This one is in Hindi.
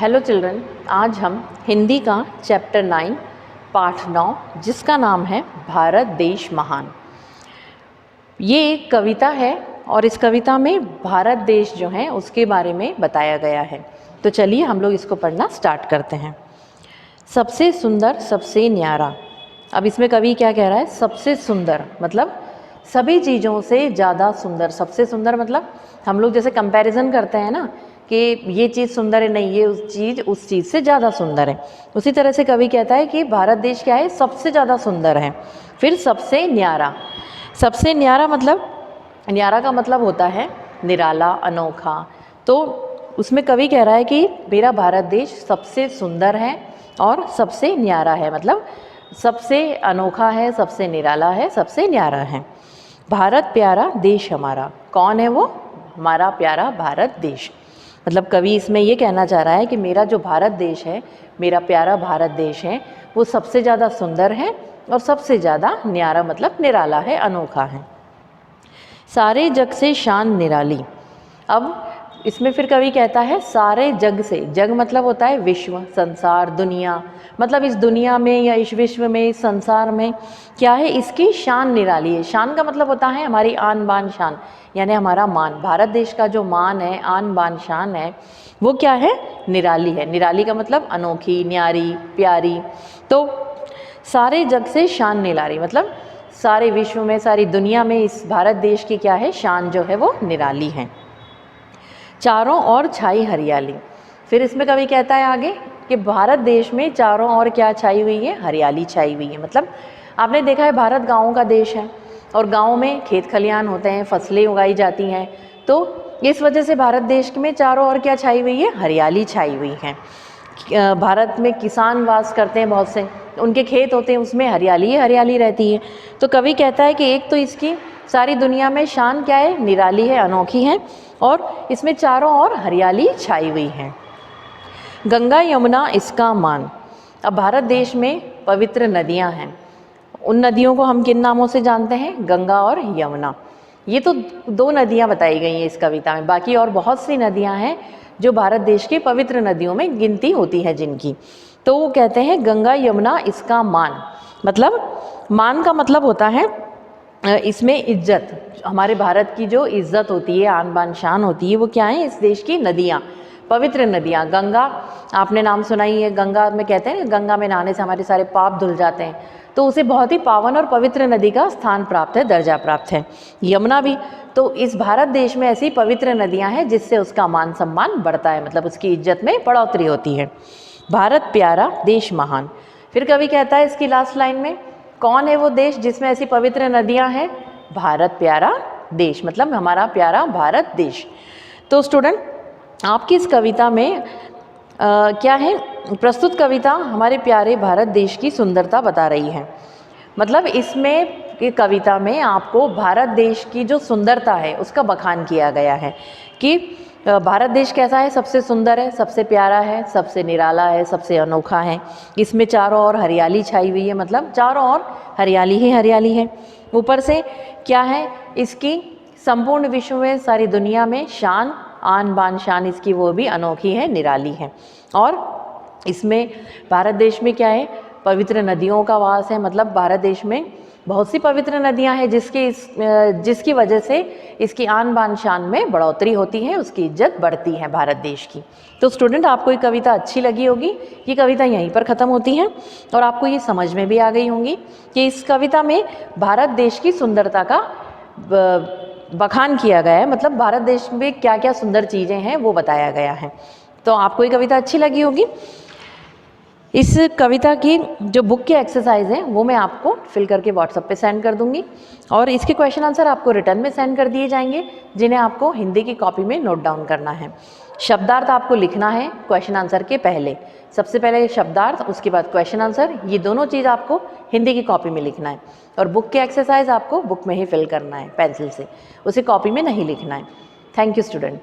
हेलो चिल्ड्रन, आज हम हिंदी का चैप्टर 9 पाठ 9 जिसका नाम है भारत देश महान। ये एक कविता है और इस कविता में भारत देश जो है उसके बारे में बताया गया है। तो चलिए हम लोग इसको पढ़ना स्टार्ट करते हैं। सबसे सुंदर सबसे न्यारा। अब इसमें कवि क्या कह रहा है? सबसे सुंदर मतलब सभी चीज़ों से ज़्यादा सुंदर। सबसे सुंदर मतलब हम लोग जैसे कंपैरिजन करते हैं ना कि ये चीज़ सुंदर है, नहीं ये उस चीज़ से ज़्यादा सुंदर है। उसी तरह से कवि कहता है कि भारत देश क्या है? सबसे ज़्यादा सुंदर है। फिर सबसे न्यारा। सबसे न्यारा मतलब, न्यारा का मतलब होता है निराला, अनोखा। तो उसमें कवि कह रहा है कि मेरा भारत देश सबसे सुंदर है और सबसे न्यारा है, मतलब सबसे अनोखा है, सबसे निराला है, सबसे न्यारा है। भारत प्यारा देश हमारा। कौन है वो? हमारा प्यारा भारत देश। मतलब कवि इसमें ये कहना चाह रहा है कि मेरा जो भारत देश है, मेरा प्यारा भारत देश है, वो सबसे ज़्यादा सुंदर है और सबसे ज़्यादा न्यारा मतलब निराला है, अनोखा है। सारे जग से शान निराली। अब इसमें फिर कवि कहता है सारे जग से। जग मतलब होता है विश्व, संसार, दुनिया। मतलब इस दुनिया में या इस विश्व में, इस संसार में क्या है? इसकी शान निराली है। शान का मतलब होता है हमारी आन बान शान, यानी हमारा मान। भारत देश का जो मान है, आन बान शान है, वो क्या है? निराली है। निराली का मतलब अनोखी, न्यारी, प्यारी। तो सारे जग से शान निराली मतलब सारे विश्व में, सारी दुनिया में इस भारत देश की क्या है? शान जो है वो निराली है। चारों ओर छाई हरियाली। फिर इसमें कवि कहता है आगे कि भारत देश में चारों ओर क्या छाई हुई है? हरियाली छाई हुई है। मतलब आपने देखा है भारत गाँवों का देश है और गाँव में खेत खलियान होते हैं, फसलें उगाई जाती हैं। तो इस वजह से भारत देश में चारों ओर क्या छाई हुई है? हरियाली छाई हुई है। भारत में किसान वास करते हैं, बहुत से उनके खेत होते हैं, उसमें हरियाली ही हरियाली रहती है। तो कवि कहता है कि एक तो इसकी सारी दुनिया में शान क्या है? निराली है, अनोखी है और इसमें चारों ओर हरियाली छाई हुई है। गंगा यमुना इसका मान। अब भारत देश में पवित्र नदियां हैं। उन नदियों को हम किन नामों से जानते हैं? गंगा और यमुना। ये तो दो नदियां बताई गई हैं इस कविता में, बाकी और बहुत सी नदियां हैं जो भारत देश की पवित्र नदियों में गिनती होती है जिनकी। तो वो कहते हैं गंगा यमुना इसका मान। मतलब मान का मतलब होता है इसमें इज्जत। हमारे भारत की जो इज्जत होती है, आन बान शान होती है, वो क्या है? इस देश की नदियाँ, पवित्र नदियाँ। गंगा आपने नाम सुना ही है। गंगा में कहते हैं गंगा में नहाने से हमारे सारे पाप धुल जाते हैं, तो उसे बहुत ही पावन और पवित्र नदी का स्थान प्राप्त है, दर्जा प्राप्त है। यमुना भी। तो इस भारत देश में ऐसी पवित्र नदियाँ हैं जिससे उसका मान सम्मान बढ़ता है, मतलब उसकी इज्जत में बढ़ोतरी होती है। भारत प्यारा देश महान। फिर कवि कहता है इसकी लास्ट लाइन में, कौन है वो देश जिसमें ऐसी पवित्र नदियां हैं? भारत प्यारा देश, मतलब हमारा प्यारा भारत देश। तो स्टूडेंट आपकी इस कविता में क्या है? प्रस्तुत कविता हमारे प्यारे भारत देश की सुंदरता बता रही है। मतलब इसमें कविता में आपको भारत देश की जो सुंदरता है उसका बखान किया गया है कि भारत देश कैसा है? सबसे सुंदर है, सबसे प्यारा है, सबसे निराला है, सबसे अनोखा है। इसमें चारों ओर हरियाली छाई हुई है, मतलब चारों ओर हरियाली ही हरियाली है। ऊपर से क्या है? इसकी संपूर्ण विश्व में, सारी दुनिया में शान, आन बान शान इसकी वो भी अनोखी है, निराली है। और इसमें भारत देश में क्या है? पवित्र नदियों का वास है। मतलब भारत देश में बहुत सी पवित्र नदियां हैं जिसकी वजह से इसकी आन बान शान में बढ़ोतरी होती है, उसकी इज्जत बढ़ती है भारत देश की। तो स्टूडेंट आपको ये कविता अच्छी लगी होगी। ये कविता यहीं पर ख़त्म होती है और आपको ये समझ में भी आ गई होंगी कि इस कविता में भारत देश की सुंदरता का बखान किया गया है। मतलब भारत देश में क्या क्या सुंदर चीज़ें हैं वो बताया गया है। तो आपको ये कविता अच्छी लगी होगी। इस कविता की जो बुक के एक्सरसाइज हैं वो मैं आपको फिल करके व्हाट्सएप पे सेंड कर दूंगी और इसके क्वेश्चन आंसर आपको रिटर्न में सेंड कर दिए जाएंगे, जिन्हें आपको हिंदी की कॉपी में नोट डाउन करना है। शब्दार्थ आपको लिखना है क्वेश्चन आंसर के पहले। सबसे पहले शब्दार्थ, उसके बाद क्वेश्चन आंसर, ये दोनों चीज़ आपको हिंदी की कॉपी में लिखना है। और बुक के एक्सरसाइज आपको बुक में ही फिल करना है पेंसिल से, उसे कॉपी में नहीं लिखना है। Thank you student.